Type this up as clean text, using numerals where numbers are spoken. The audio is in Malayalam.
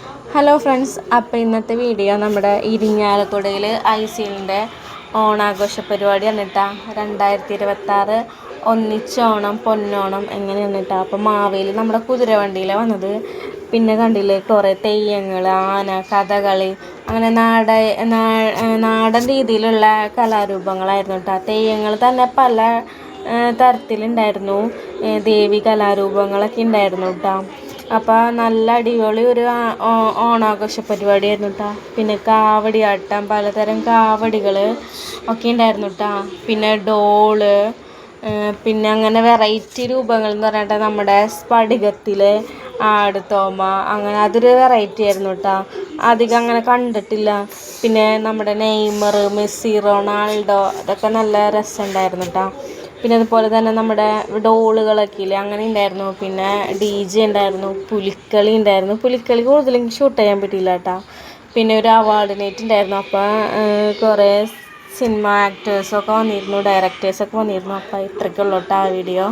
ഹലോ ഫ്രണ്ട്സ്, അപ്പോൾ ഇന്നത്തെ വീഡിയോ നമ്മുടെ ഇരിങ്ങാലക്കുടയിൽ ഐസിലിൻ്റെ ഓണാഘോഷ പരിപാടി എന്നിട്ടാ 2026 ഒന്നിച്ചോണം പൊന്നോണം എങ്ങനെയാണ് കേട്ടോ. അപ്പോൾ മാവേലി നമ്മുടെ കുതിരവണ്ടിയിലാണ് വന്നത്. പിന്നെ കണ്ടില്ലേ കുറേ തെയ്യങ്ങൾ, ആന, കഥകളി, അങ്ങനെ നാടൻ രീതിയിലുള്ള കലാരൂപങ്ങളായിരുന്നു കേട്ടോ. തെയ്യങ്ങൾ തന്നെ പല തരത്തിലുണ്ടായിരുന്നു. ദേവി കലാരൂപങ്ങളൊക്കെ ഉണ്ടായിരുന്നു കേട്ടോ. അപ്പോൾ നല്ല അടിപൊളി ഒരു ഓണാഘോഷ പരിപാടിയായിരുന്നു കേട്ടോ. പിന്നെ കാവടിയാട്ടം, പലതരം കാവടികൾ ഒക്കെ ഉണ്ടായിരുന്നു കേട്ടോ. പിന്നെ ഡോള്, പിന്നെ അങ്ങനെ വെറൈറ്റി രൂപങ്ങൾ എന്ന് പറഞ്ഞിട്ട് നമ്മുടെ സ്ഫടികത്തിൽ ആടുതോമ, അങ്ങനെ അതൊരു വെറൈറ്റി ആയിരുന്നു കേട്ടോ. അധികം അങ്ങനെ കണ്ടിട്ടില്ല. പിന്നെ നമ്മുടെ നെയ്മർ, മെസ്സി, റൊണാൾഡോ, അതൊക്കെ നല്ല രസമുണ്ടായിരുന്നു കേട്ടോ. പിന്നെ അതുപോലെ തന്നെ നമ്മുടെ ഡോളുകളൊക്കെ ഇല്ലേ, അങ്ങനെ ഉണ്ടായിരുന്നു. പിന്നെ DJ ഉണ്ടായിരുന്നു, പുലിക്കളി ഉണ്ടായിരുന്നു. പുലിക്കളി കൂടുതലും ഷൂട്ട് ചെയ്യാൻ പറ്റിയില്ല കേട്ടോ. പിന്നെ ഒരു അവാർഡ് നൈറ്റ് ഉണ്ടായിരുന്നു. അപ്പോൾ കുറേ സിനിമ ആക്ടേഴ്സൊക്കെ വന്നിരുന്നു, ഡയറക്ടേഴ്സൊക്കെ വന്നിരുന്നു. അപ്പോൾ ഇത്രയ്ക്കുള്ളൂ കേട്ടോ ആ വീഡിയോ.